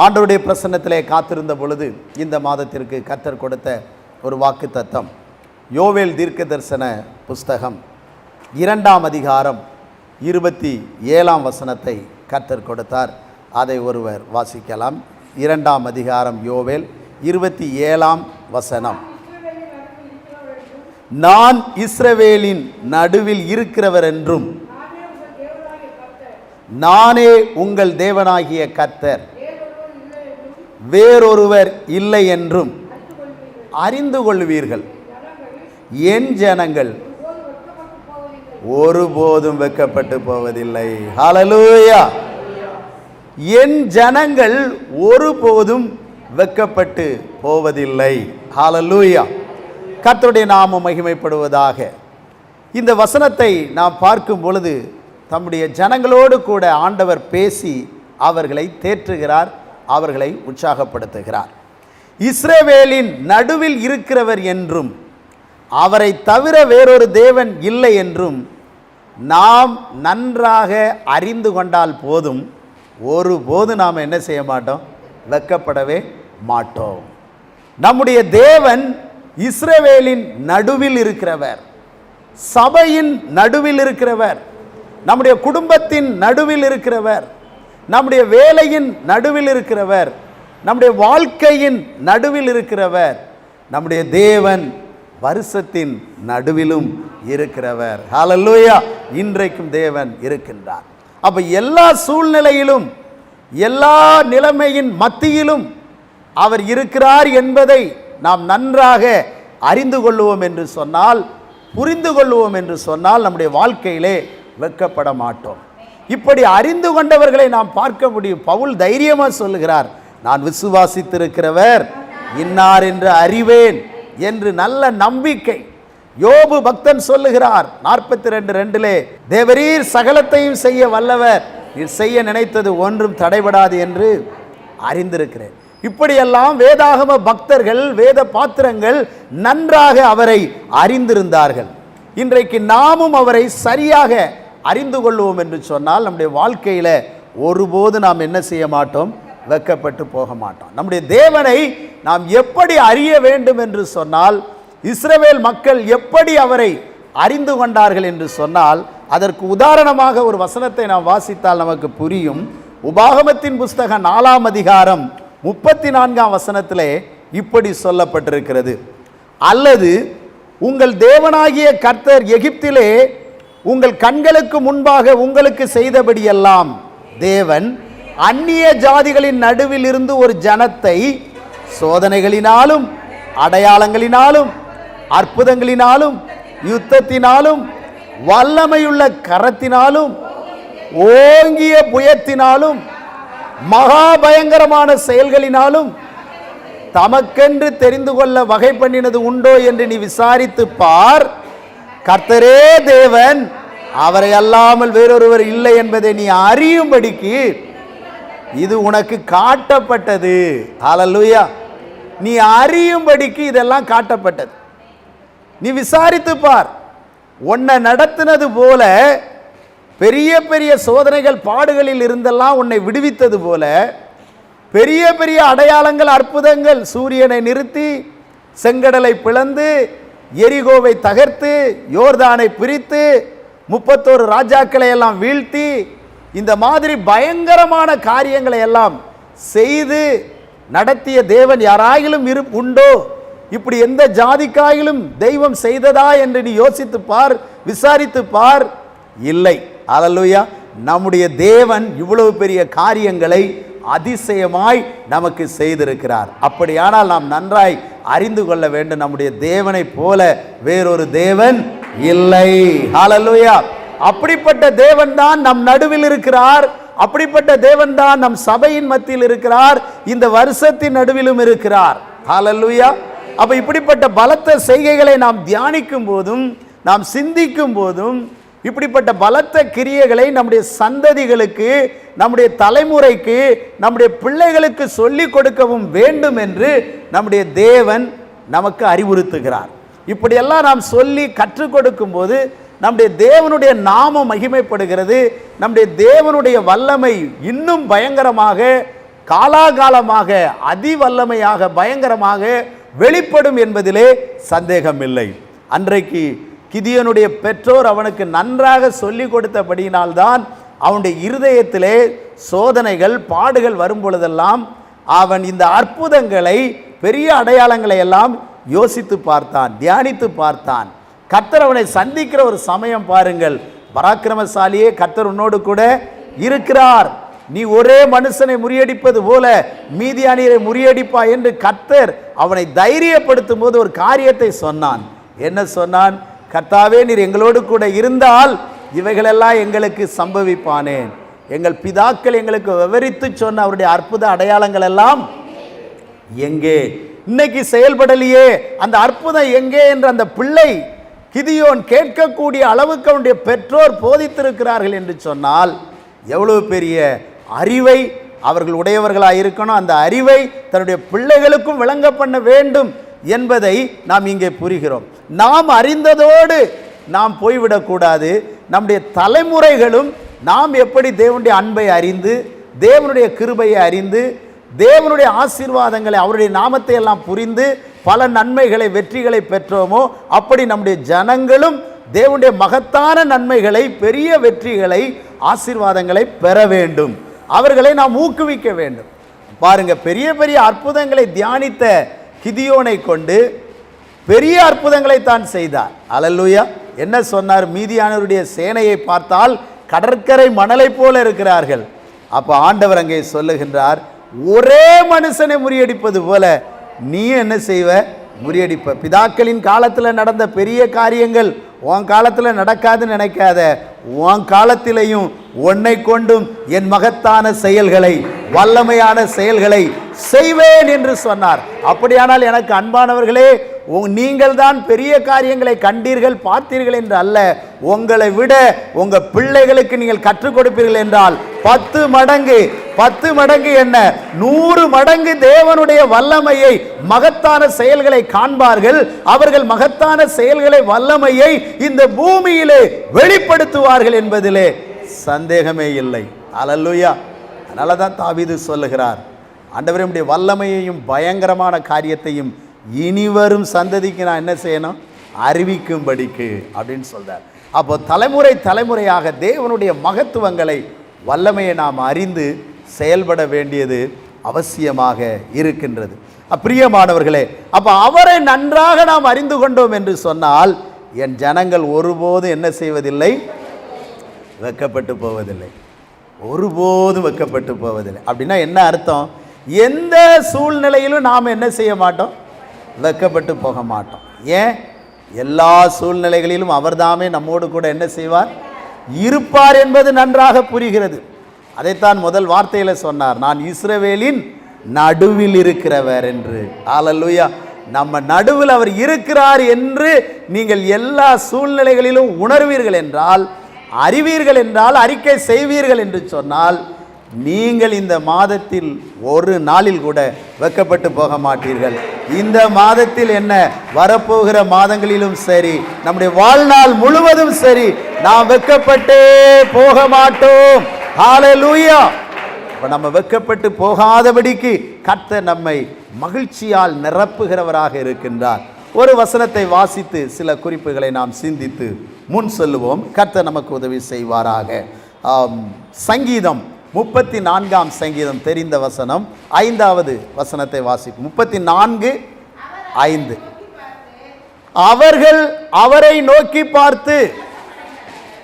ஆண்டவருடைய பிரசன்னத்திலே காத்திருந்த பொழுது இந்த மாதத்திற்கு கர்த்தர் கொடுத்த ஒரு வாக்குத்தத்தம் யோவேல் தீர்க்க தரிசன புஸ்தகம் 2ஆம் அதிகாரம் 27ஆம் வசனத்தை கர்த்தர் கொடுத்தார். அதை ஒருவர் வாசிக்கலாம். 2ஆம் அதிகாரம் யோவேல் 27ஆம் வசனம். நான் இஸ்ரவேலின் நடுவில் இருக்கிறவர் என்றும் நானே உங்கள் தேவனாகிய கர்த்தர், வேறொருவர் இல்லை என்றும் அறிந்து கொள்வீர்கள். என் ஜனங்கள் ஒருபோதும் வெட்கப்பட்டு போவதில்லை. ஹல்லேலூயா. என் ஜனங்கள் ஒருபோதும் வெட்கப்பட்டு போவதில்லை. ஹல்லேலூயா. கர்த்தருடைய நாமம் மகிமைப்படுவதாக. இந்த வசனத்தை நாம் பார்க்கும் பொழுது தம்முடைய ஜனங்களோடு கூட ஆண்டவர் பேசி அவர்களை தேற்றுகிறார், அவர்களை உற்சாகப்படுத்துகிறார். இஸ்ரவேலின் நடுவில் இருக்கிறவர் என்றும் அவரை தவிர வேறொரு தேவன் இல்லை என்றும் நாம் நன்றாக அறிந்து கொண்டால் போதும், ஒருபோது நாம் என்ன செய்ய மாட்டோம், வெட்கப்படவே மாட்டோம். நம்முடைய தேவன் இஸ்ரவேலின் நடுவில் இருக்கிறவர், சபையின் நடுவில் இருக்கிறவர், நம்முடைய குடும்பத்தின் நடுவில் இருக்கிறவர், நம்முடைய வேலையின் நடுவில் இருக்கிறவர், நம்முடைய வாழ்க்கையின் நடுவில் இருக்கிறவர். நம்முடைய தேவன் வருஷத்தின் நடுவிலும் இருக்கிறவர். ஹல்லேலூயா. இன்றைக்கும் தேவன் இருக்கின்றார். அப்ப எல்லா சூழ்நிலையிலும் எல்லா நிலைமையின் மத்தியிலும் அவர் இருக்கிறார் என்பதை நாம் நன்றாக அறிந்து கொள்வோம் என்று சொன்னால், புரிந்து கொள்வோம் என்று சொன்னால் நம்முடைய வாழ்க்கையிலே வெட்கப்பட மாட்டோம். இப்படி அறிந்து கொண்டவர்களை நாம் பார்க்க முடியும். பவுல் தைரியமாக சொல்லுகிறார், நான் விசுவாசித்திருக்கிறவர் இன்னார் என்று அறிவேன் என்று நல்ல நம்பிக்கை. யோபு பக்தன் சொல்லுகிறார் 42:2 தேவரீர் சகலத்தையும் செய்ய வல்லவர், நீர் செய்ய நினைத்தது ஒன்றும் தடைபடாது என்று அறிந்திருக்கிறேன். இப்படியெல்லாம் வேதாகம பக்தர்கள், வேத பாத்திரங்கள் நன்றாக அவரை அறிந்திருந்தார்கள். இன்றைக்கு நாமும் அவரை சரியாக அறிந்து கொள்வோம் என்று சொன்னால் நம்முடைய வாழ்க்கையில் ஒருபோது நாம் என்ன செய்ய மாட்டோம், வெட்கப்பட்டு போக மாட்டோம். நம்முடைய தேவனை நாம் எப்படி அறிய வேண்டும் என்று சொன்னால், இஸ்ரவேல் மக்கள் எப்படி அவரை அறிந்து கொண்டார்கள் என்று சொன்னால், அதற்கு உதாரணமாக ஒரு வசனத்தை நாம் வாசித்தால் நமக்கு புரியும். உபாகமத்தின் புஸ்தகம் 4ஆம் அதிகாரம் 34ஆம் வசனத்திலே இப்படி சொல்லப்பட்டிருக்கிறது, அல்லது உங்கள் தேவனாகிய கர்த்தர் எகிப்திலே உங்கள் கண்களுக்கு முன்பாக உங்களுக்கு செய்தபடியெல்லாம் தேவன் அந்நிய ஜாதிகளின் நடுவில் இருந்து ஒரு ஜனத்தை சோதனைகளினாலும் அடையாளங்களினாலும் அற்புதங்களினாலும் யுத்தத்தினாலும் வல்லமையுள்ள கரத்தினாலும் ஓங்கிய புயத்தினாலும் மகா பயங்கரமான செயல்களினாலும் தமக்கென்று தெரிந்து கொள்ள வகை பண்ணினது உண்டோ என்று நீ விசாரித்து பார். கர்த்தரே தேவன், அவரை அல்லாமல் வேறொருவர் இல்லை என்பதை நீ அறியும்படிக்கு இது உனக்கு காட்டப்பட்டது. ஹல்லேலூயா. நீ அறியும்படிக்கு இதெல்லாம் காட்டப்பட்டது. நீ விசாரித்து பார். உன்னை நடத்தினது போல பெரிய பெரிய சோதனைகள் பாடுகளில் இருந்தெல்லாம் உன்னை விடுவித்தது போல பெரிய பெரிய அடையாளங்கள் அற்புதங்கள், சூரியனை நிறுத்தி செங்கடலை பிளந்து எரிகோவை தகர்த்து யோர்தானை பிரித்து 31 ராஜாக்களை எல்லாம் வீழ்த்தி இந்த மாதிரி பயங்கரமான காரியங்களை எல்லாம் செய்து நடத்திய தேவன் யாராயிலும் உண்டோ? இப்படி எந்த ஜாதிக்காயிலும் தெய்வம் செய்ததா என்று நீ யோசித்து பார், விசாரித்து பார். இல்லை. ஹல்லேலூயா. நம்முடைய தேவன் இவ்வளவு பெரிய காரியங்களை அதிசயமாய் நமக்கு செய்திருக்கிறார். அப்படியானால் நாம் நன்றாய் அறிந்து கொள்ள வேண்டும், நம்முடைய தேவனை போல வேறொரு தேவன் இல்லை. ஹல்லேலூயா. அப்படிப்பட்ட தேவன் தான் நம் நடுவில் இருக்கிறார். அப்படிப்பட்ட தேவன் தான் நம் சபையின் மத்தியில் இருக்கிறார், இந்த வருஷத்தின் நடுவிலும் இருக்கிறார். ஹல்லேலூயா. அப்ப இப்படிப்பட்ட பலத்த செய்கைகளை நாம் தியானிக்கும் போதும் நாம் சிந்திக்கும் போதும் இப்படிப்பட்ட பலத்த கிரியைகளை நம்முடைய சந்ததிகளுக்கு, நம்முடைய தலைமுறைக்கு, நம்முடைய பிள்ளைகளுக்கு சொல்லிக் கொடுக்கவும் வேண்டும் என்று நம்முடைய தேவன் நமக்கு அறிவுறுத்துகிறார். இப்படியெல்லாம் நாம் சொல்லி கற்றுக் கொடுக்கும் போது நம்முடைய தேவனுடைய நாமம் மகிமைப்படுகிறது. நம்முடைய தேவனுடைய வல்லமை இன்னும் பயங்கரமாக காலாகாலமாக அதிவல்லமையாக பயங்கரமாக வெளிப்படும் என்பதிலே சந்தேகமில்லை. அன்றைக்கு கிதியோனுடைய பெற்றோர் அவனுக்கு நன்றாக சொல்லி கொடுத்தபடியினால்தான் அவனுடைய இருதயத்திலே சோதனைகள் பாடுகள் வரும் பொழுதெல்லாம் அவன் இந்த அற்புதங்களை பெரிய அடையாளங்களை எல்லாம் யோசித்து பார்த்தான், தியானித்து பார்த்தான். கர்த்தர் அவனை சந்திக்கிற ஒரு சமயம் பாருங்கள், பராக்கிரமசாலியே கர்த்தர் உன்னோடு கூட இருக்கிறார், நீ ஒரே மனுஷனை முறியடிப்பது போல மீதியானியரை முறியடிப்பா என்று கர்த்தர் அவனை தைரியப்படுத்தும் போது ஒரு காரியத்தை சொன்னான். என்ன சொன்னான்? கர்த்தாவே, நீர் எங்களோடு கூட இருந்தால் இவைகளெல்லாம் எங்களுக்கு சம்பவிப்பானேன். எங்கள் பிதாக்கள் எங்களுக்கு விவரித்து சொன்ன அவருடைய அற்புத அடையாளங்கள் எல்லாம் எங்கே? இன்னைக்கு செயல்படலையே, அந்த அற்புதம் எங்கே என்று அந்த பிள்ளை கிதியோன் கேட்கக்கூடிய அளவுக்கு அவனுடைய பெற்றோர் போதித்திருக்கிறார்கள் என்று சொன்னால் எவ்வளவு பெரிய அறிவை அவர்கள் உடையவர்களாக இருக்கணும். அந்த அறிவை தன்னுடைய பிள்ளைகளுக்கும் விளங்க பண்ண வேண்டும் என்பதை நாம் இங்கே புரிகிறோம். நாம் அறிந்ததோடு நாம் போய்விடக்கூடாது. நம்முடைய தலைமுறைகளும் நாம் எப்படி தேவனுடைய அன்பை அறிந்து, தேவனுடைய கிருபையை அறிந்து, தேவனுடைய ஆசீர்வாதங்களை அவருடைய நாமத்தை எல்லாம் புரிந்து பல நன்மைகளை வெற்றிகளை பெற்றோமோ அப்படி நம்முடைய ஜனங்களும் தேவனுடைய மகத்தான நன்மைகளை, பெரிய வெற்றிகளை, ஆசீர்வாதங்களை பெற வேண்டும். அவர்களை நாம் ஊக்குவிக்க வேண்டும். பாருங்க, பெரிய பெரிய அற்புதங்களை தியானித்த கிதியோனை கொண்டு பெரிய அற்புதங்களை தான் செய்தார். அல்லேலூயா. என்ன சொன்னார்? மீதியானவருடைய சேனையை பார்த்தால் கடற்கரை மணலை போல இருக்கிறார்கள். அப்போ ஆண்டவர் அங்கே சொல்லுகின்றார், ஒரே மனுஷனை முறியடிப்பது போல நீ என்ன செய்வ? முறியடிப்ப. பிதாக்களின் காலத்தில் நடந்த பெரிய காரியங்கள் உன் காலத்தில் நடக்காதுன்னு நினைக்காத. உன் காலத்திலையும் உன்னை கொண்டும் என் மகத்தான செயல்களை, வல்லமையான செயல்களை செய்வேன் என்று சொன்னார். அப்படியானால் எனக்கு அன்பானவர்களே, நீங்கள் தான் பெரிய காரியங்களை கண்டீர்கள், பார்த்தீர்கள் என்று அல்ல, உங்களை விட உங்கள் பிள்ளைகளுக்கு நீங்கள் கற்றுக் கொடுப்பீர்கள் என்றால் 10 மடங்கு 10 மடங்கு என்ன 100 மடங்கு தேவனுடைய வல்லமையை, மகத்தான செயல்களை காண்பார்கள். அவர்கள் மகத்தான செயல்களை, வல்லமையை இந்த பூமியிலே வெளிப்படுத்துவார்கள் என்பதிலே சந்தேகமே இல்லை. அல்லேலூயா. அதனால தான் தாவீது சொல்லுகிறார், ஆண்டவரே, உம்முடைய வல்லமையையும் பயங்கரமான காரியத்தையும் இனிவரும் சந்ததிக்கு நான் என்ன செய்யணும்? அறிவிக்கும்படிக்கு அப்படின்னு சொல்றார். அப்போ தலைமுறை தலைமுறையாக தேவனுடைய மகத்துவங்களை, வல்லமையை நாம் அறிந்து செயல்பட வேண்டியது அவசியமாக இருக்கின்றது. பிரியமானவர்களே, அப்போ அவரை நன்றாக நாம் அறிந்து கொண்டோம் என்று சொன்னால் என் ஜனங்கள் ஒருபோதும் என்ன செய்வதில்லை? வெட்கப்பட்டு போவதில்லை. ஒருபோதும் வெட்கப்பட்டு போவதில்லை. அப்படின்னா என்ன அர்த்தம்? எந்த சூழ்நிலையிலும் நாம் என்ன செய்ய மாட்டோம்? வெட்கப்பட்டு போக மாட்டோம். ஏன்? எல்லா சூழ்நிலைகளிலும் அவர்தாமே நம்மோடு கூட என்ன செய்வார்? இருப்பார் என்பது நன்றாக புரிகிறது. அதைத்தான் முதல் வார்த்தையில் சொன்னார், நான் இஸ்ரவேலின் நடுவில் இருக்கிறவர் என்று. அல்லேலூயா. நம்ம நடுவில் அவர் இருக்கிறார் என்று நீங்கள் எல்லா சூழ்நிலைகளிலும் உணர்வீர்கள் என்றால், அறிவீர்கள் என்றால், அறிக்கை செய்வீர்கள் என்று சொன்னால், நீங்கள் இந்த மாதத்தில் ஒரு நாளில் கூட வெட்கப்பட்டு போக மாட்டீர்கள். இந்த மாதத்தில் என்ன, வரப்போகிற மாதங்களிலும் சரி, நம்முடைய வாழ்நாள் முழுவதும் சரி, நாம் வெட்கப்பட்டே போக மாட்டோம். ஹல்லேலூயா. இப்போ நம்ம வெட்கப்பட்டு போகாதபடிக்கு கர்த்தர் நம்மை மகிழ்ச்சியால் நிரப்புகிறவராக இருக்கின்றார். ஒரு வசனத்தை வாசித்து சில குறிப்புகளை நாம் சிந்தித்து முன் செல்லுவோம். கர்த்தர் நமக்கு உதவி செய்வாராக. சங்கீதம் 34ஆம் சங்கீதம், தெரிந்த வசனம், 5வது வசனத்தை வாசிப்போம். 34:5. அவர்கள் அவரை நோக்கி பார்த்து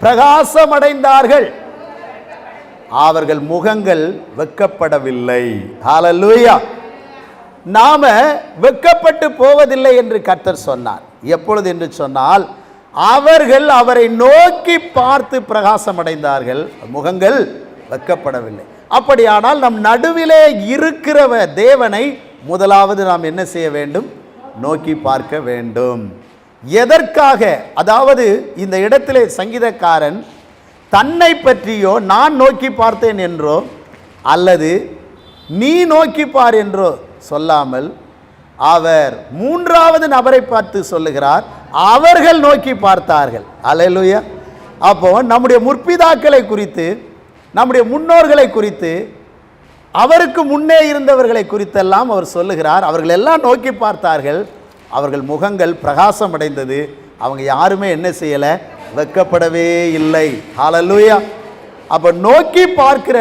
பிரகாசமடைந்தார்கள், அவர்கள் முகங்கள் வெட்கப்படவில்லை. ஹல்லேலூயா. நாம வெட்கப்பட்டு போவதில்லை என்று கர்த்தர் சொன்னார். எப்பொழுது என்று சொன்னால், அவர்கள் அவரை நோக்கி பார்த்து பிரகாசமடைந்தார்கள், முகங்கள் வெட்கப்படவில்லை. அப்படியானால் நம் நடுவிலே இருக்கிற தேவனை முதலாவது நாம் என்ன செய்ய வேண்டும்? நோக்கி பார்க்க வேண்டும். எதற்காக? அதாவது இந்த இடத்திலே சங்கீதக்காரன் தன்னை பற்றியோ நான் நோக்கி பார்த்தேன் என்றோ அல்லது நீ நோக்கி பார் என்றோ சொல்லாமல் அவர் 3வது நபரை பார்த்து சொல்லுகிறார், அவர்கள் நோக்கி பார்த்தார்கள். அல்லேலூயா. அப்போ நம்முடைய முற்பிதாக்களை குறித்து, நம்முடைய முன்னோர்களை குறித்து அவருக்கு முன்னே இருந்தவர்களை குறித்தெல்லாம் அவர் சொல்லுகிறார். அவர்கள் எல்லாம் நோக்கி பார்த்தார்கள், அவர்கள் முகங்கள் பிரகாசம் அடைந்தது, அவங்க யாருமே என்ன செய்யலை, வெட்கப்படவே இல்லை. ஹல்லேலூயா. அப்போ நோக்கி பார்க்கிற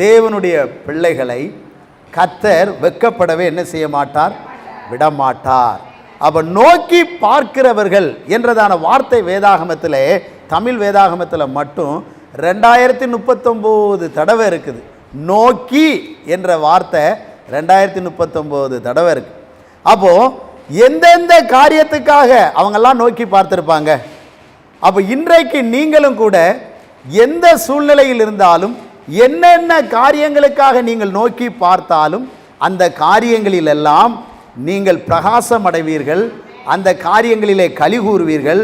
தேவனுடைய பிள்ளைகளை கர்த்தர் வெட்கப்படவே என்ன செய்ய மாட்டார், விடமாட்டார். அப்போ நோக்கி பார்க்கிறவர்கள் என்றதான வார்த்தை வேதாகமத்தில், தமிழ் வேதாகமத்தில் மட்டும் 2039 தடவை இருக்குது. நோக்கி என்ற வார்த்தை 2039 தடவை இருக்கு. அப்போ எந்தெந்த காரியத்துக்காக அவங்கெல்லாம் நோக்கி பார்த்திருப்பாங்க. அப்போ இன்றைக்கு நீங்களும் கூட எந்த சூழ்நிலையில் இருந்தாலும், என்னென்ன காரியங்களுக்காக நீங்கள் நோக்கி பார்த்தாலும், அந்த காரியங்களில் எல்லாம் நீங்கள் பிரகாசம் அடைவீர்கள், அந்த காரியங்களிலே களி கூறுவீர்கள்,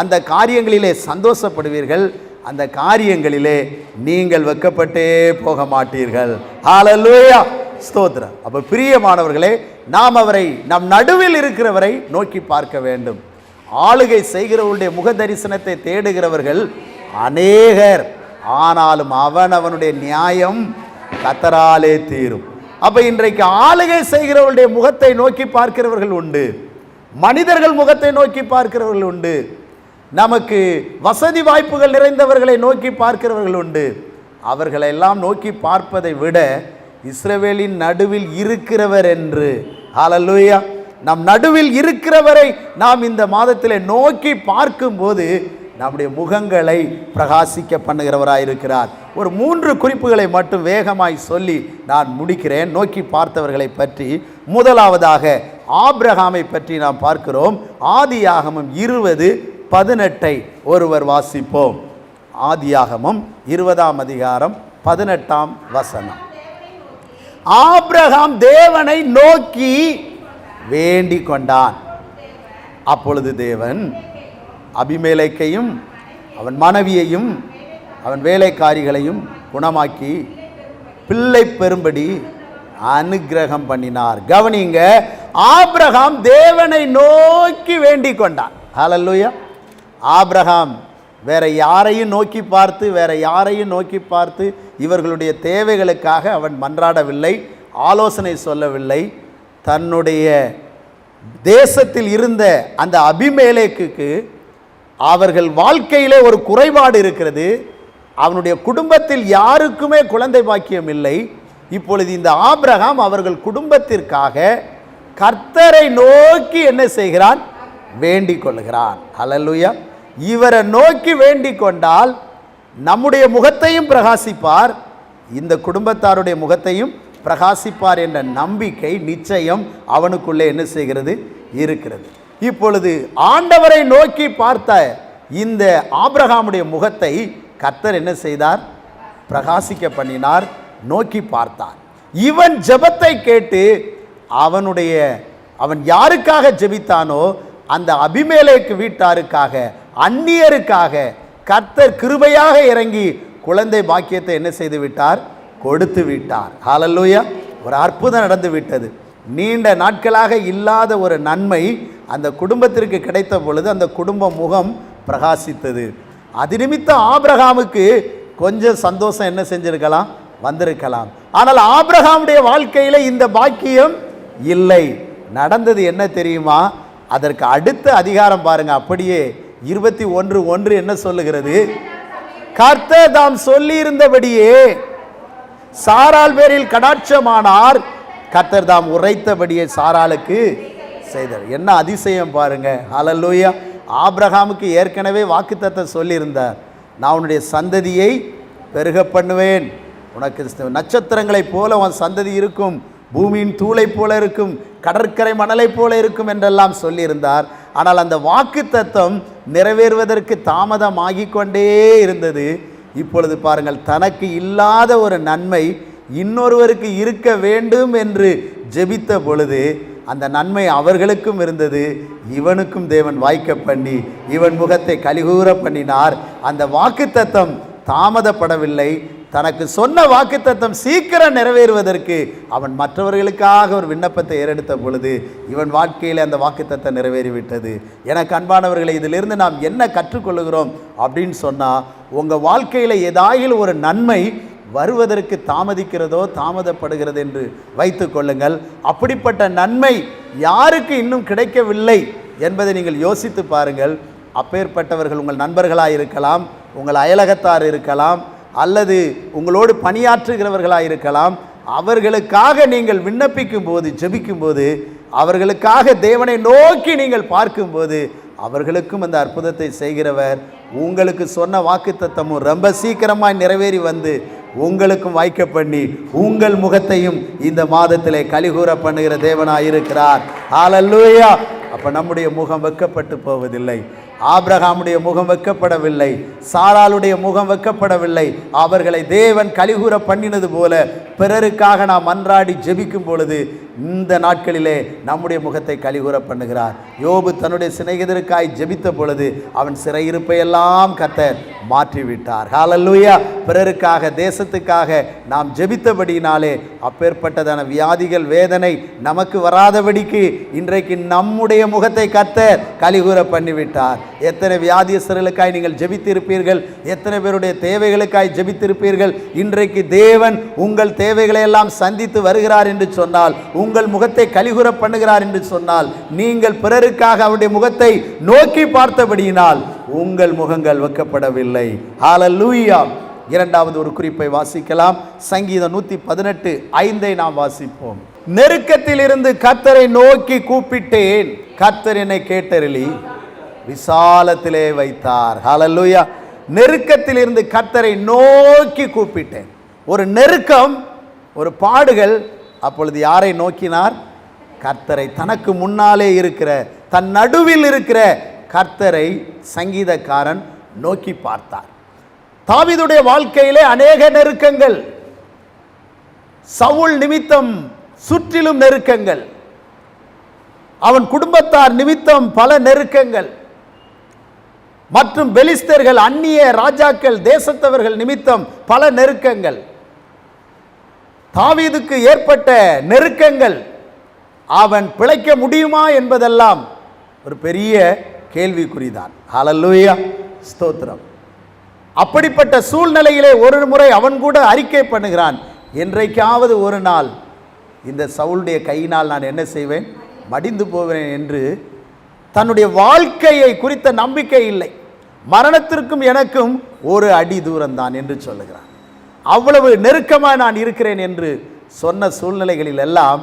அந்த காரியங்களிலே சந்தோஷப்படுவீர்கள், அந்த காரியங்களிலே நீங்கள் வெட்கப்பட்டே போக மாட்டீர்கள். ஹல்லேலூயா, ஸ்தோத்திரம். அப்போ பிரியமானவர்களே, நாம் அவரை, நம் நடுவில் இருக்கிறவரை நோக்கி பார்க்க வேண்டும். ஆளுகை செய்கிறவருடைய முக தரிசனத்தை தேடுகிறவர்கள் அநேகர், ஆனாலும் அவனுடைய நியாயம் கர்த்தராலே தீரும். அப்போ இன்றைக்கு ஆளுகை செய்கிறவருடைய முகத்தை நோக்கி பார்க்கிறவர்கள் உண்டு, மனிதர்கள் முகத்தை நோக்கி பார்க்கிறவர்கள் உண்டு, நமக்கு வசதி வாய்ப்புகள் நிறைந்தவர்களை நோக்கி பார்க்கிறவர்கள் உண்டு. அவர்களெல்லாம் நோக்கி பார்ப்பதை விட இஸ்ரவேலின் நடுவில் இருக்கிறவர் என்று, ஹல்லேலூயா, நம் நடுவில் இருக்கிறவரை நாம் இந்த மாதத்தில் நோக்கி பார்க்கும்போது நம்முடைய முகங்களை பிரகாசிக்க பண்ணுகிறவராய் இருக்கிறார். ஒரு 3 குறிப்புகளை மட்டும் வேகமாய் சொல்லி நான் முடிக்கிறேன். நோக்கி பார்த்தவர்களை பற்றி முதலாவதாக ஆபிரகாமை பற்றி நாம் பார்க்கிறோம். ஆதியாகமம் 20:18 ஒருவர் வாசிப்போம். ஆதியாகமம் 20ஆம் அதிகாரம் 18ஆம் வசனம். ஆபிரகாம் தேவனை நோக்கி வேண்டிக் கொண்டான். அப்பொழுது தேவன் அபிமெலேக்கையும் அவன் மனைவியையும் அவன் வேலைக்காரிகளையும் குணமாக்கி பிள்ளை பெறும்படி அனுக்கிரகம் பண்ணினார். கவனிங்க, ஆபிரகாம் தேவனை நோக்கி வேண்டிக் கொண்டான். ஹல்லேலூயா. ஆபிரகாம் வேற யாரையும் நோக்கி பார்த்து, வேற யாரையும் நோக்கி பார்த்து இவர்களுடைய தேவைகளுக்காக அவன் மன்றாடவில்லை, ஆலோசனை சொல்லவில்லை. தன்னுடைய தேசத்தில் இருந்த அந்த அபிமெலேக்குக்கு அவர்கள் வாழ்க்கையிலே ஒரு குறைபாடு இருக்கிறது. அவனுடைய குடும்பத்தில் யாருக்குமே குழந்தை பாக்கியம் இல்லை. இப்பொழுது இந்த ஆபிரகாம் அவர்கள் குடும்பத்திற்காக கர்த்தரை நோக்கி என்ன செய்கிறான், வேண்டிக் கொள்கிறான். ஹல்லேலூயா. இவரை நோக்கி வேண்டிக் கொண்டால் நம்முடைய முகத்தையும் பிரகாசிப்பார், இந்த குடும்பத்தாருடைய முகத்தையும் பிரகாசிப்பார் என்ற நம்பிக்கை நிச்சயம் அவனுக்குள்ளே என்ன செய்கிறது, இருக்கிறது. இப்பொழுது ஆண்டவரை நோக்கி பார்த்த இந்த ஆபிரகாமுடைய முகத்தை கர்த்தர் என்ன செய்தார், பிரகாசிக்க பண்ணினார், நோக்கி பார்த்தார். இவன் ஜெபத்தை கேட்டு அவன் யாருக்காக ஜெபித்தானோ அந்த அபிமெலேக்கு வீட்டாருக்காக, அந்நியருக்காக கர்த்தர் கிருபையாக இறங்கி குழந்தை பாக்கியத்தை என்ன செய்து விட்டார், கொடுத்து விட்டார். ஹல்லேலூயா. ஒரு அற்புதம் நடந்து விட்டது. நீண்ட நாட்களாக இல்லாத ஒரு நன்மை அந்த குடும்பத்திற்கு கிடைத்த பொழுது அந்த குடும்ப முகம் பிரகாசித்தது. அது நிமித்தம் ஆபிரகாமுக்கு கொஞ்சம் சந்தோஷம் என்ன செஞ்சிருக்கலாம், வந்திருக்கலாம். ஆனால் ஆபிரகாமுடைய வாழ்க்கையில் இந்த பாக்கியம் இல்லை. நடந்தது என்ன தெரியுமா, அதற்கு அடுத்த அதிகாரம் பாருங்க. அப்படியே 21:1 என்ன சொல்லுகிறது, கர்த்தர் தாம் சொல்லி இருந்தபடியே சாராள் பேரில் கடாட்சமானார், கர்த்தர் தாம் உரைத்தபடியே சாராளுக்கு செய்தார். என்ன அதிசயம் பாருங்க. ஹல்லேலூயா. ஆபிரகாமுக்கு ஏற்கனவே வாக்குத்தத்தம் சொல்லியிருந்தார், நான் உன்னுடைய சந்ததியை பெருக பண்ணுவேன், உனக்கு நட்சத்திரங்களைப் போல உன் சந்ததி இருக்கும், பூமியின் தூளை போல இருக்கும், கடற்கரை மணலை போல இருக்கும் என்றெல்லாம் சொல்லியிருந்தார். ஆனால் அந்த வாக்குத்தத்தம் நிறைவேறுவதற்கு தாமதமாகி கொண்டே இருந்தது. இப்பொழுது பாருங்கள், தனக்கு இல்லாத ஒரு நன்மை இன்னொருவருக்கு இருக்க வேண்டும் என்று ஜெபித்த பொழுது அந்த நன்மை அவர்களுக்கும் இருந்தது, இவனுக்கும் தேவன் வாய்க்க பண்ணி இவன் முகத்தை கலிகூற பண்ணினார். அந்த வாக்குத்தத்தம் தாமதப்படவில்லை. தனக்கு சொன்ன வாக்குத்தத்தம் சீக்கிரம் நிறைவேறுவதற்கு அவன் மற்றவர்களுக்காக ஒரு விண்ணப்பத்தை ஏறெடுத்த பொழுது இவன் வாழ்க்கையில் அந்த வாக்குத்தத்தம் நிறைவேறிவிட்டது. எனக்கு அன்பானவர்களை, இதிலிருந்து நாம் என்ன கற்றுக்கொள்ளுகிறோம் அப்படின்னு சொன்னால், உங்கள் வாழ்க்கையில் ஏதாயிலும் ஒரு நன்மை வருவதற்கு தாமதிக்கிறதோ தாமதப்படுகிறது என்று வைத்து கொள்ளுங்கள். அப்படிப்பட்ட நன்மை யாருக்கு இன்னும் கிடைக்கவில்லை என்பதை நீங்கள் யோசித்து பாருங்கள். அப்பேற்பட்டவர்கள் உங்கள் நண்பர்களாக இருக்கலாம், உங்கள் அயலகத்தார் இருக்கலாம், அல்லது உங்களோடு பணியாற்றுகிறவர்களாக இருக்கலாம். அவர்களுக்காக நீங்கள் விண்ணப்பிக்கும் போது, ஜெபிக்கும் போது, அவர்களுக்காக தேவனை நோக்கி நீங்கள் பார்க்கும்போது, அவர்களுக்கும் அந்த அற்புதத்தை செய்கிறவர் உங்களுக்கு சொன்ன வாக்குத்தத்தமும் ரொம்ப சீக்கிரமாய் நிறைவேறி வந்து உங்களுக்கும் வாய்க்க பண்ணி உங்கள் முகத்தையும் இந்த மாதத்திலே கலிகூற பண்ணுகிற தேவனாய் இருக்கிறார். ஹல்லேலூயா. அப்ப நம்முடைய முகம் வெட்கப்பட்டு போவதில்லை. ஆபிரகாமுடைய முகம் வெட்கப்படவில்லை, சாராளுடைய முகம் வெட்கப்படவில்லை. அவர்களை தேவன் கலிகூற பண்ணினது போல பிறருக்காக நாம் மன்றாடி ஜெபிக்கும் பொழுது இந்த நாட்களிலே நம்முடைய முகத்தை கலிகூற பண்ணுகிறார். யோபு தன்னுடைய சிநேகிதருக்காய் ஜெபித்த பொழுது அவன் சிறையிருப்பையெல்லாம் கர்த்தர் மாற்றிவிட்டார். ஹல்லேலூயா. பிறருக்காக, தேசத்துக்காக நாம் ஜெபித்தபடியினாலே அப்பேற்பட்டதான வியாதிகள், வேதனை நமக்கு வராதபடிக்கு இன்றைக்கு நம்முடைய முகத்தை கர்த்தர் கலிகூற பண்ணிவிட்டார். எத்தனை வியாதியஸ்தர்களுக்காய் நீங்கள் ஜெபித்திருப்பீர்கள், எத்தனை பேருடைய தேவைகளுக்காய் ஜெபித்திருப்பீர்கள். இன்றைக்கு தேவன் உங்கள் தேவைகளை எல்லாம் சந்தித்து வருகிறார் என்று சொன்னால், உங்கள் முகத்தை கலிகூற பண்ணுகிறார் என்று சொன்னால், நீங்கள் பிறருக்காக அவருடைய முகத்தை நோக்கி பார்த்தபடியினால் உங்கள் முகங்கள் வெட்கப்படவில்லை. ஹல்லேலூயா. இரண்டாவது ஒரு குறிப்பை வாசிக்கலாம். சங்கீதம் 118:5 நாம் வாசிப்போம். நெருக்கத்தில் இருந்து கர்த்தரை நோக்கி கூப்பிட்டேன், கர்த்தர் என்னை கேட்டருளி விசாலத்திலே வைத்தார். ஹல்லேலூயா. நெருக்கத்தில் இருந்து கர்த்தரை நோக்கி கூப்பிட்டேன். ஒரு நெருக்கம், ஒரு பாடுகள். அப்பொழுது யாரை நோக்கினார்? கர்த்தரை. தனக்கு முன்னாலே இருக்கிற, தன் நடுவில் இருக்கிற கர்த்தரை சங்கீதக்காரன் நோக்கி பார்த்தார். தாவீதுடைய வாழ்க்கையிலே அநேக நெருக்கங்கள், சவுல் நிமித்தம் சுற்றிலும் நெருக்கங்கள், அவன் குடும்பத்தார் நிமித்தம் பல நெருக்கங்கள், மற்றும் பெலிஸ்தர்கள், அந்நிய ராஜாக்கள், தேசத்தவர்கள் நிமித்தம் பல நெருக்கங்கள். தாவீதுக்கு ஏற்பட்ட நெருக்கங்கள் அவன் பிழைக்க முடியுமா என்பதெல்லாம் ஒரு பெரிய கேள்விக்குறிதான். ஹல்லேலூயா, ஸ்தோத்திரம். அப்படிப்பட்ட சூழ்நிலையிலே ஒரு முறை அவன் கூட அறிக்கை பண்ணுகிறான், என்றைக்காவது ஒரு நாள் இந்த சவுளுடைய கையினால் நான் என்ன செய்வேன்? மடிந்து போவேன் என்று. தன்னுடைய வாழ்க்கையை குறித்த நம்பிக்கை இல்லை. மரணத்திற்கும் எனக்கும் ஒரு அடி தூரம்தான் என்று சொல்லுகிறான். அவ்வளவு நெருக்கமாக நான் இருக்கிறேன் என்று சொன்ன சூழ்நிலைகளில் எல்லாம்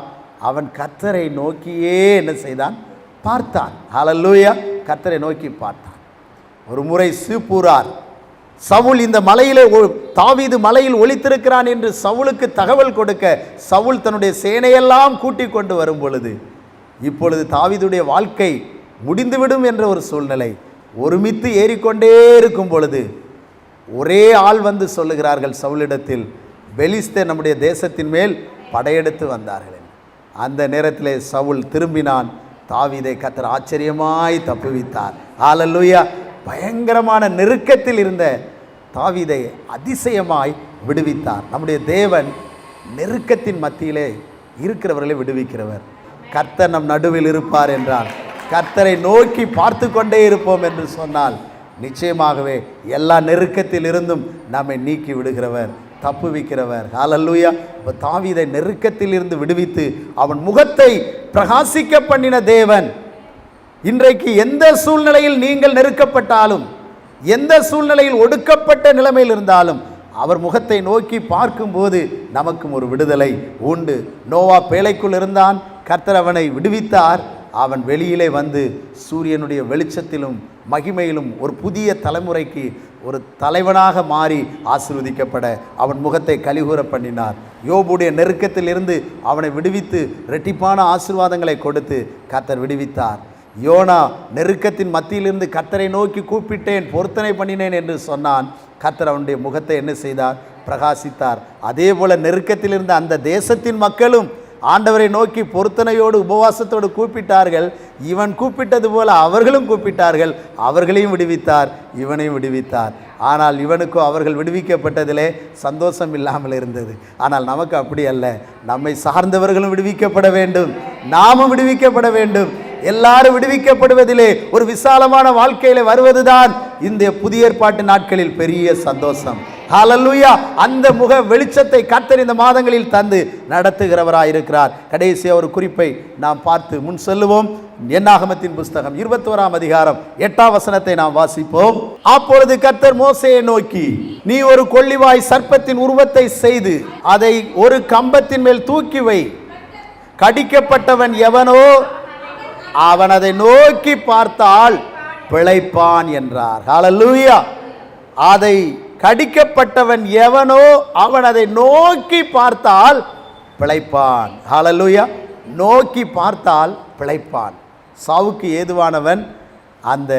அவன் கர்த்தரை நோக்கியே என்ன செய்தான்? பார்த்தான். ஹல்லேலூயா. கர்த்தரை நோக்கி பார்த்தான். ஒரு முறை சீப்புரார் சவுல் இந்த மலையிலே, தாவீது மலையில் ஒளித்திருக்கிறான் என்று சவுலுக்கு தகவல் கொடுக்க சவுல் தன்னுடைய சேனையெல்லாம் கூட்டிக் கொண்டு வரும் பொழுது, இப்பொழுது தாவீதுடைய வாழ்க்கை முடிந்துவிடும் என்ற ஒரு சூழ்நிலை, ஒருமித்து ஏறிக்கொண்டே இருக்கும் பொழுது ஒரே ஆள் வந்து சொல்லுகிறார்கள் சவுலிடத்தில், பெலிஸ்தர் நம்முடைய தேசத்தின் மேல் படையெடுத்து வந்தார்கள். அந்த நேரத்திலே சவுல் திரும்பினான். தாவீதை கர்த்தர் ஆச்சரியமாய் தப்புவித்தார். ஹல்லேலூயா. பயங்கரமான நெருக்கத்தில் இருந்த தாவீதை அதிசயமாய் விடுவித்தார். நம்முடைய தேவன் நெருக்கத்தின் மத்தியிலே இருக்கிறவர்களை விடுவிக்கிறவர். கர்த்தர் நம் நடுவில் இருப்பார் என்றால், கர்த்தரை நோக்கி பார்த்து கொண்டே இருப்போம் என்று சொன்னால், நிச்சயமாகவே எல்லா நெருக்கத்தில் இருந்தும் நம்மை நீக்கி விடுகிறவர், தப்புவிக்கிறவர். ஹல்லேலூயா. இப்போ தாவீதை நெருக்கத்தில் இருந்து விடுவித்து அவன் முகத்தை பிரகாசிக்க பண்ணின தேவன், இன்றைக்கு எந்த சூழ்நிலையில் நீங்கள் நெருக்கப்பட்டாலும், எந்த சூழ்நிலையில் ஒடுக்கப்பட்ட நிலைமையில் இருந்தாலும், அவர் முகத்தை நோக்கி பார்க்கும்போது நமக்கும் ஒரு விடுதலை உண்டு. நோவா பேழைக்குள் இருந்தான், கர்த்தர் அவனை விடுவித்தார். அவன் வெளியிலே வந்து சூரியனுடைய வெளிச்சத்திலும் மகிமையிலும் ஒரு புதிய தலைமுறைக்கு ஒரு தலைவனாக மாறி ஆசீர்வதிக்கப்பட அவன் முகத்தை கலிகூற பண்ணினார். யோபுடைய நெருக்கத்தில் இருந்து அவனை விடுவித்து இரட்டிப்பான ஆசீர்வாதங்களை கொடுத்து கர்த்தர் விடுவித்தார். யோனா நெருக்கத்தின் மத்தியிலிருந்து கர்த்தரை நோக்கி கூப்பிட்டேன், பொருத்தனை பண்ணினேன் என்று சொன்னான். கர்த்தர் அவனுடைய முகத்தை என்ன செய்தார்? பிரகாசித்தார். அதே போல நெருக்கத்தில் இருந்த அந்த தேசத்தின் மக்களும் ஆண்டவரை நோக்கி பொருத்தனையோடு உபவாசத்தோடு கூப்பிட்டார்கள். இவன் கூப்பிட்டது போல அவர்களும் கூப்பிட்டார்கள். அவர்களையும் விடுவித்தார், இவனையும் விடுவித்தார். ஆனால் இவனுக்கோ அவர்கள் விடுவிக்கப்பட்டதிலே சந்தோஷம் இல்லாமல் இருந்தது. ஆனால் நமக்கு அப்படி அல்ல. நம்மை சார்ந்தவர்களும் விடுவிக்கப்பட வேண்டும், நாமும் விடுவிக்கப்பட வேண்டும். எல்லாரும் விடுவிக்கப்படுவதிலே ஒரு விசாலமான வாழ்க்கையில வருவதுதான் இந்த புதிய ஏற்பாட்டு நாட்களில் பெரிய சந்தோஷம். ஹல்லேலூயா. அந்த முக வெளிச்சத்தை கர்த்தர் இந்த மாதங்களில் தந்து நடத்துகிறவராய் இருக்கிறார். கடைசி ஒரு குறிப்பை நாம் பார்த்து முன் செல்லுவோம். என்னாகமத்தின் புஸ்தகம் 21ஆம் அதிகாரம் 8ஆம் வசனத்தை நாம் வாசிப்போம். அப்பொழுது கர்த்தர் மோசேயை நோக்கி, நீ ஒரு கொள்ளிவாய் சர்ப்பத்தின் உருவத்தை செய்து அதை ஒரு கம்பத்தின் மேல் தூக்கி வை. கடிக்கப்பட்டவன் எவனோ அவன் அதை நோக்கி பார்த்தால் பிழைப்பான் என்றார். ஹல்லேலூயா. அதை கடிக்கப்பட்டவன் எவனோ அவன் அதை நோக்கி பார்த்தால் பிழைப்பான். ஹல்லேலூயா. நோக்கி பார்த்தால் பிழைப்பான். சாவுக்கு ஏதுவானவன் அந்த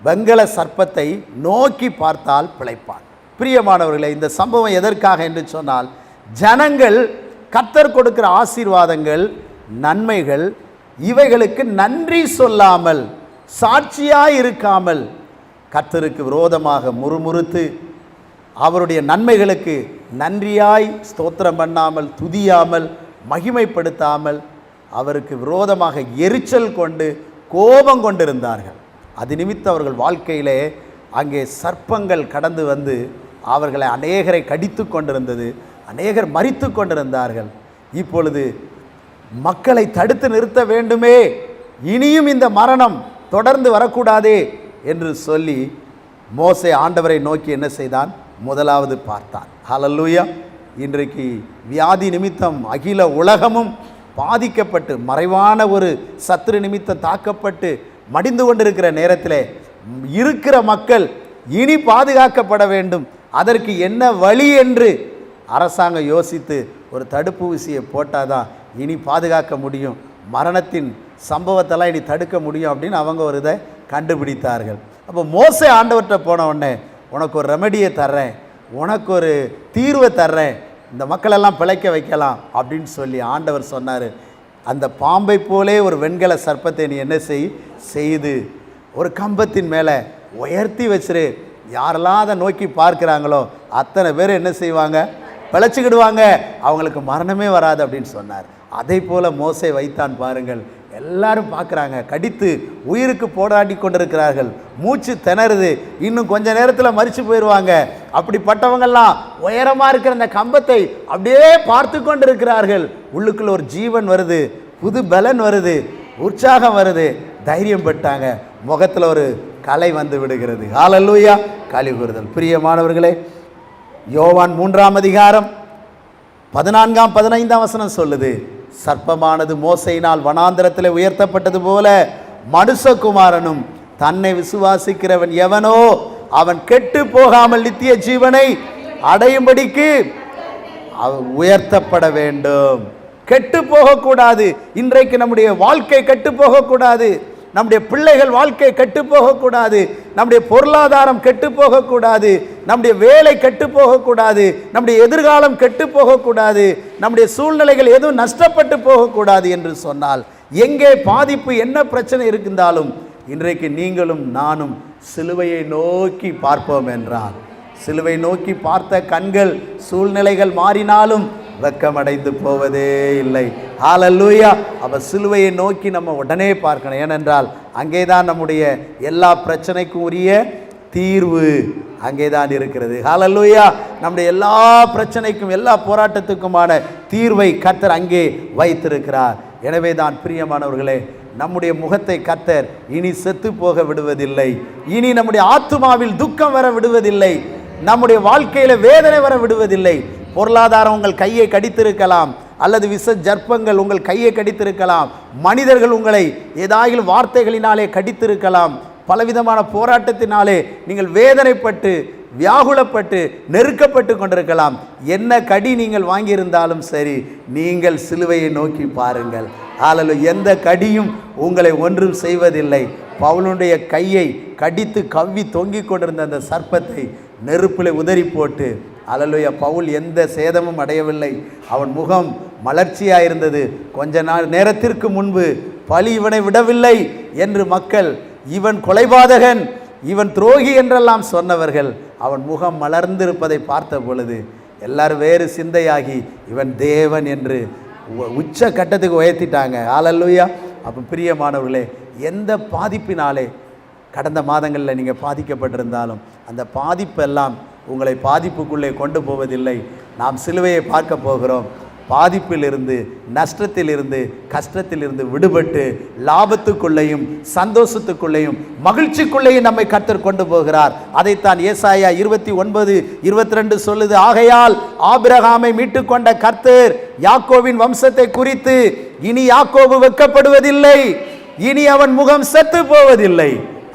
வெங்கல சர்ப்பத்தை நோக்கி பார்த்தால் பிழைப்பான். பிரியமானவர்களே, இந்த சம்பவம் எதற்காக என்று சொன்னால், ஜனங்கள் கர்த்தர் கொடுக்கிற ஆசீர்வாதங்கள், நன்மைகள், இவைகளுக்கு நன்றி சொல்லாமல், சாட்சியாய் இருக்காமல், கர்த்தருக்கு விரோதமாக முறுமுறுத்து அவருடைய நன்மைகளுக்கு நன்றியாய் ஸ்தோத்திரம் பண்ணாமல், துதியாமல், மகிமைப்படுத்தாமல், அவருக்கு விரோதமாக எரிச்சல் கொண்டு கோபம் கொண்டிருந்தார்கள். அது நிமித்தம் அவர்கள் வாழ்க்கையிலே அங்கே சர்ப்பங்கள் கடந்து வந்து அவர்களை அநேகரை கடித்து கொண்டிருந்தது. அநேகர் மரித்து கொண்டிருந்தார்கள். இப்பொழுது மக்களை தடுத்து நிறுத்த வேண்டுமே, இனியும் இந்த மரணம் தொடர்ந்து வரக்கூடாதே என்று சொல்லி மோசே ஆண்டவரை நோக்கி என்ன செய்தான்? முதலாவது பார்த்தான். ஹல்லேலூயா. இன்றைக்கு வியாதி நிமித்தம் அகில உலகமும் பாதிக்கப்பட்டு, மறைவான ஒரு சத்துரு நிமித்தம் தாக்கப்பட்டு மடிந்து கொண்டிருக்கிற நேரத்தில் இருக்கிற மக்கள் இனி பாதுகாக்கப்பட வேண்டும். அதற்கு என்ன வழி என்று அரசாங்கம் யோசித்து ஒரு தடுப்பூசியை போட்டால் தான் இனி பாதுகாக்க முடியும், மரணத்தின் சம்பவத்தெல்லாம் இனி தடுக்க முடியும் அப்படின்னு அவங்க ஒரு இதை கண்டுபிடித்தார்கள். அப்போ மோசே ஆண்டவர்கிட்ட போன உடனே, உனக்கு ஒரு ரெமெடியை தர்றேன், உனக்கு ஒரு தீர்வை தர்றேன், இந்த மக்களெல்லாம் பிழைக்க வைக்கலாம் அப்படின்னு சொல்லி ஆண்டவர் சொன்னார். அந்த பாம்பை போலே ஒரு வெண்கல சர்ப்பத்தை நீ என்ன செய்து ஒரு கம்பத்தின் மேலே உயர்த்தி வச்சிரு. யாரெல்லாம் அதை நோக்கி பார்க்குறாங்களோ அத்தனை பேர் என்ன செய்வாங்க? பிழைச்சிக்கிடுவாங்க, அவங்களுக்கு மரணமே வராது அப்படின்னு சொன்னார். அதை போல் மோசே வைத்தான் பாருங்கள். எல்லாரும் பார்க்குறாங்க, கடித்து உயிருக்கு போராடி கொண்டிருக்கிறார்கள், மூச்சு திணறுது, இன்னும் கொஞ்ச நேரத்தில் மரிச்சு போயிடுவாங்க. அப்படிப்பட்டவங்கெல்லாம் உயரமாக இருக்கிற அந்த கம்பத்தை அப்படியே பார்த்து கொண்டு இருக்கிறார்கள். உள்ளுக்குள்ள ஒரு ஜீவன் வருது, புது பலன் வருது, உற்சாகம் வருது, தைரியம் பெற்றாங்க. முகத்தில் ஒரு கலை வந்து விடுகிறது. ஹல்லேலூயா. களி கூறுதல். பிரியமானவர்களே, யோவான் 3ஆம் அதிகாரம் 14ஆம் 15ஆம் வசனம் சொல்லுது, சர்ப்பமானது மோசையினால் வனாந்தரத்தில் உயர்த்தப்பட்டது போல மனுஷகுமாரனும் தன்னை விசுவாசிக்கிறவன் எவனோ அவன் கெட்டு போகாமல் நித்திய ஜீவனை அடையும்படிக்கு உயர்த்தப்பட வேண்டும். கெட்டு போகக்கூடாது. இன்றைக்கு நம்முடைய வாழ்க்கை கெட்டு போகக்கூடாது, நம்முடைய பிள்ளைகள் வாழ்க்கை கெட்டு போகக்கூடாது, நம்முடைய பொருளாதாரம் கெட்டு போகக்கூடாது, நம்முடைய வேலை கெட்டு போகக்கூடாது, நம்முடைய எதிர்காலம் கெட்டு போகக்கூடாது, நம்முடைய சூழ்நிலைகள் எதுவும் நஷ்டப்பட்டு போகக்கூடாது என்று சொன்னால், எங்கே பாதிப்பு என்ன பிரச்சனை இருந்தாலும் இன்றைக்கு நீங்களும் நானும் சிலுவையை நோக்கி பார்ப்போம் என்றால், சிலுவை நோக்கி பார்த்த கண்கள் சூழ்நிலைகள் மாறினாலும் வெக்கமடைந்து போவதே இல்லை. ஹல்லேலூயா. அப்ப சிலுவையை நோக்கி நம்ம உடனே பார்க்கணும். ஏனென்றால் அங்கேதான் நம்முடைய எல்லா பிரச்சனைக்கும் உரிய தீர்வு அங்கேதான் இருக்கிறது. ஹல்லேலூயா. நம்முடைய எல்லா பிரச்சனைக்கும் எல்லா போராட்டத்துக்குமான தீர்வை கர்த்தர் அங்கே வைத்திருக்கிறார். எனவே தான் பிரியமானவர்களே, நம்முடைய முகத்தை கர்த்தர் இனி செத்து போக விடுவதில்லை, இனி நம்முடைய ஆத்துமாவில் துக்கம் வர விடுவதில்லை, நம்முடைய வாழ்க்கையில வேதனை வர விடுவதில்லை. பொருளாதாரம் உங்கள் கையை கடித்திருக்கலாம், அல்லது விஷ ஜர்ப்பங்கள் உங்கள் கையை கடித்திருக்கலாம், மனிதர்கள் உங்களை ஏதாயிலும் வார்த்தைகளினாலே கடித்திருக்கலாம், பலவிதமான போராட்டத்தினாலே நீங்கள் வேதனைப்பட்டு வியாகுலப்பட்டு நெருக்கப்பட்டு கொண்டிருக்கலாம். என்ன கடி நீங்கள் வாங்கியிருந்தாலும் சரி, நீங்கள் சிலுவையை நோக்கி பாருங்கள். ஹல்லேலூயா. எந்த கடியும் உங்களை ஒன்றும் செய்வதில்லை. பவுலுடைய கையை கடித்து கவ்வி தொங்கிக் கொண்டிருந்த அந்த சர்ப்பத்தை நெருப்பில் உதறி போட்டு, ஹல்லேலூயா, பவுல் எந்த சேதமும் அடையவில்லை. அவன் முகம் மலர்ச்சியாக இருந்தது. கொஞ்ச நேரத்திற்கு முன்பு பழி இவனை விடவில்லை என்று மக்கள், இவன் கொலைபாதகன், இவன் துரோகி என்றெல்லாம் சொன்னவர்கள் அவன் முகம் மலர்ந்திருப்பதை பார்த்த பொழுது எல்லாரும் வேறு சிந்தையாகி இவன் தேவன் என்று உச்ச கட்டத்துக்கு உயர்த்திட்டாங்க. ஹல்லேலூயா. அப்போ பிரியமானவர்களே, எந்த பாதிப்பினாலே கடந்த மாதங்களில் நீங்கள் பாதிக்கப்பட்டிருந்தாலும் அந்த பாதிப்பெல்லாம் உங்களை பாதிப்புக்குள்ளே கொண்டு போவதில்லை. நாம் சிலுவையை பார்க்க போகிறோம். பாதிப்பிலிருந்து, நஷ்டத்திலிருந்து, கஷ்டத்திலிருந்து விடுபட்டு லாபத்துக்குள்ளேயும் சந்தோஷத்துக்குள்ளேயும் மகிழ்ச்சிக்குள்ளேயும் நம்மை கர்த்தர் கொண்டு போகிறார். அதைத்தான் ஏசாயா 29:22 சொல்லுது. ஆகையால் ஆபிரகாமை மீட்டுக்கொண்ட கர்த்தர் யாக்கோவின் வம்சத்தை குறித்து, இனி யாக்கோபு வெட்கப்படுவதில்லை, இனி அவன் முகம் செத்து போவதில்லை.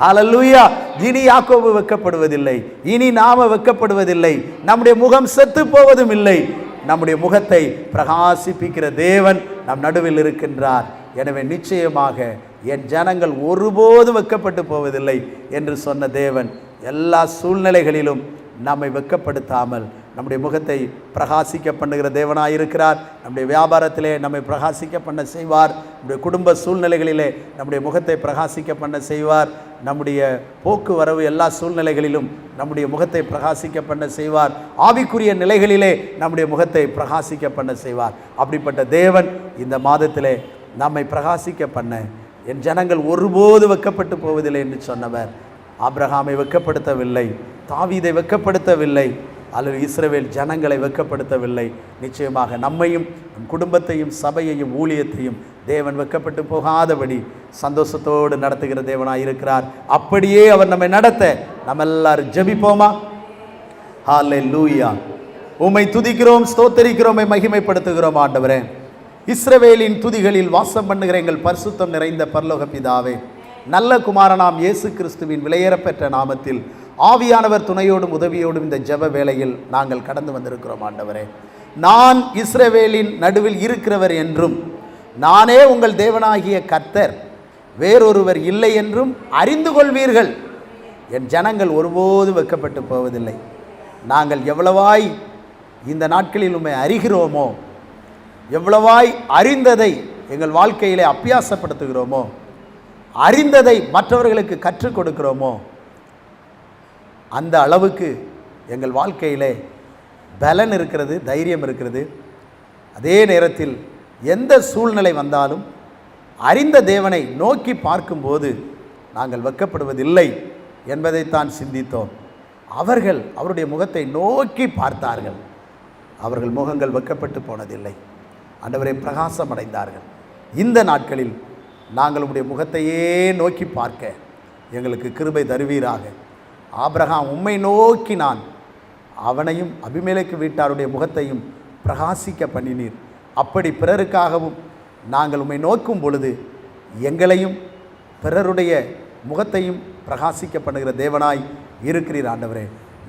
அல்லேலூயா. இனி யாக்கோபு வெட்கப்படுவதில்லை, இனி நாம வெட்கப்படுவதில்லை, நம்முடைய முகம் செத்து போவதும் இல்லை. நம்முடைய முகத்தை பிரகாசிப்பிக்கிற தேவன் நம் நடுவில் இருக்கின்றார். எனவே நிச்சயமாக என் ஜனங்கள் ஒருபோதும் வெட்கப்பட்டு போவதில்லை என்று சொன்ன தேவன் எல்லா சூழ்நிலைகளிலும் நம்மை வெட்கப்படுத்தாமல் நம்முடைய முகத்தை பிரகாசிக்க பண்ணுகிற தேவனாக இருக்கிறார். நம்முடைய வியாபாரத்திலே நம்மை பிரகாசிக்க பண்ண செய்வார். நம்முடைய குடும்ப சூழ்நிலைகளிலே நம்முடைய முகத்தை பிரகாசிக்க பண்ண செய்வார். நம்முடைய போக்குவரவு எல்லா சூழ்நிலைகளிலும் நம்முடைய முகத்தை பிரகாசிக்க பண்ண செய்வார். ஆவிக்குரிய நிலைகளிலே நம்முடைய முகத்தை பிரகாசிக்க பண்ண செய்வார். அப்படிப்பட்ட தேவன் இந்த மாதத்திலே நம்மை பிரகாசிக்க பண்ண, என் ஜனங்கள் ஒருபோது வெட்கப்பட்டு போவதில்லை என்று சொன்னவர் ஆபிரகாமை வெட்கப்படுத்தவில்லை, தாவீதை வெட்கப்படுத்தவில்லை, அல்லது இஸ்ரவேல் ஜனங்களை வெட்கப்படுத்தவில்லை. நிச்சயமாக நம்மையும், நம் குடும்பத்தையும், சபையையும், ஊழியத்தையும் தேவன் வெட்கப்பட்டு போகாதபடி சந்தோஷத்தோடு நடத்துகிற தேவனாக இருக்கிறார். அப்படியே அவர் நம்மை நடத்த நம்ம எல்லாரும் ஜெபிப்போமா? ஹல்லேலூயா. உம்மை துதிக்கிறோம், ஸ்தோத்தரிக்கிறோம், உம்மை மகிமைப்படுத்துகிறோம் ஆண்டவரே. இஸ்ரவேலின் துதிகளில் வாசம் பண்ணுகிற எங்கள் பரிசுத்தம் நிறைந்த பரலோக பிதாவே, நல்ல குமாரனாம் இயேசு கிறிஸ்துவின் விலையேறப்பெற்ற நாமத்தில் ஆவியானவர் துணையோடும் உதவியோடும் இந்த ஜெப வேளையில் நாங்கள் கடந்து வந்திருக்கிறோம் ஆண்டவரே. நான் இஸ்ரவேலின் நடுவில் இருக்கிறவர் என்றும், நானே உங்கள் தேவனாகிய கர்த்தர், வேறொருவர் இல்லை என்றும் அறிந்து கொள்வீர்கள். என் ஜனங்கள் ஒருபோதும் வெட்கப்பட்டு போவதில்லை. நாங்கள் எவ்வளவாய் இந்த நாட்களில் உம்மை அறிகிறோமோ, எவ்வளவாய் அறிந்ததை எங்கள் வாழ்க்கையிலே அபியாசப்படுத்துகிறோமோ, அறிந்ததை மற்றவர்களுக்கு கற்றுக் கொடுக்கிறோமோ, அந்த அளவுக்கு எங்கள் வாழ்க்கையிலே பலன் இருக்கிறது, தைரியம் இருக்கிறது. அதே நேரத்தில் எந்த சூழ்நிலை வந்தாலும் அறிந்த தேவனை நோக்கி பார்க்கும்போது நாங்கள் வெட்கப்படுவதில்லை என்பதைத்தான் சிந்தித்தோம். அவர்கள் அவருடைய முகத்தை நோக்கி பார்த்தார்கள், அவர்கள் முகங்கள் வெட்கப்பட்டு போனதில்லை, ஆண்டவரை பிரகாசம் அடைந்தார்கள். இந்த நாட்களில் நாங்கள் உம்முடைய முகத்தையே நோக்கி பார்க்க எங்களுக்கு கிருபை தருவீராக. ஆபிரகாம் உம்மை நோக்கினான், அவனையும் அபிமெலேக்கு வீட்டாருடைய முகத்தையும் பிரகாசிக்க பண்ணினீர். அப்படி பிறருக்காகவும் நாங்கள் உம்மை நோக்கும் பொழுது எங்களையும் பிறருடைய முகத்தையும் பிரகாசிக்க பண்ணுகிற தேவனாய் இருக்கிறீர் ஆண்டவரே.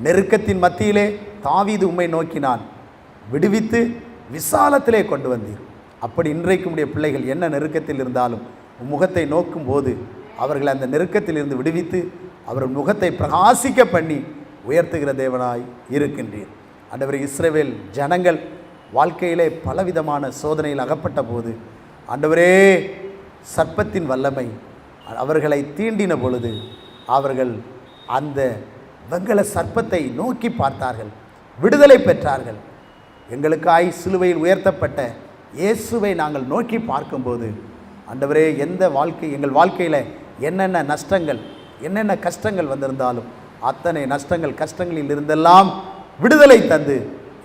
நெருக்கத்தின் மத்தியிலே தாவீது உம்மை நோக்கினான், விடுவித்து விசாலத்திலே கொண்டு வந்தீர். அப்படி இன்றைக்கு உடைய பிள்ளைகள் என்ன நெருக்கத்தில் இருந்தாலும் உம் முகத்தை நோக்கும் போது அவர்கள் அந்த நெருக்கத்திலிருந்து விடுவித்து அவர் முகத்தை பிரகாசிக்க பண்ணி உயர்த்துகிற தேவனாய் இருக்கின்றீர் ஆண்டவரே. இஸ்ரவேல் ஜனங்கள் வாழ்க்கையிலே பலவிதமான சோதனையில் அகப்பட்ட போது ஆண்டவரே, சர்ப்பத்தின் வல்லமை அவர்களை தீண்டின பொழுது அவர்கள் அந்த வெங்கல சர்ப்பத்தை நோக்கி பார்த்தார்கள், விடுதலை பெற்றார்கள். எங்களுக்காய் சிலுவையில் உயர்த்தப்பட்ட இயேசுவை நாங்கள் நோக்கி பார்க்கும்போது ஆண்டவரே, எங்கள் வாழ்க்கையில் என்னென்ன நஷ்டங்கள், என்னென்ன கஷ்டங்கள் வந்திருந்தாலும் அத்தனை நஷ்டங்கள், கஷ்டங்களில் இருந்தெல்லாம் விடுதலை தந்து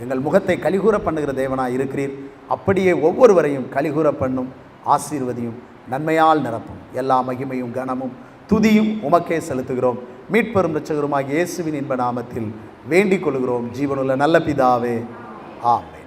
எங்கள் முகத்தை கலிகூற பண்ணுகிற தேவனாய் இருக்கிறீர். அப்படியே ஒவ்வொருவரையும் கலிகூற பண்ணும், ஆசீர்வதியும், நன்மையால் நிரப்பும். எல்லா மகிமையும் கனமும் துதியும் உமக்கே செலுத்துகிறோம். மீட்பெரும் இரட்சகருமாகிய இயேசுவின் இன்ப நாமத்தில் வேண்டிக் கொள்கிறோம் ஜீவனுள்ள நல்ல பிதாவே, ஆமென்.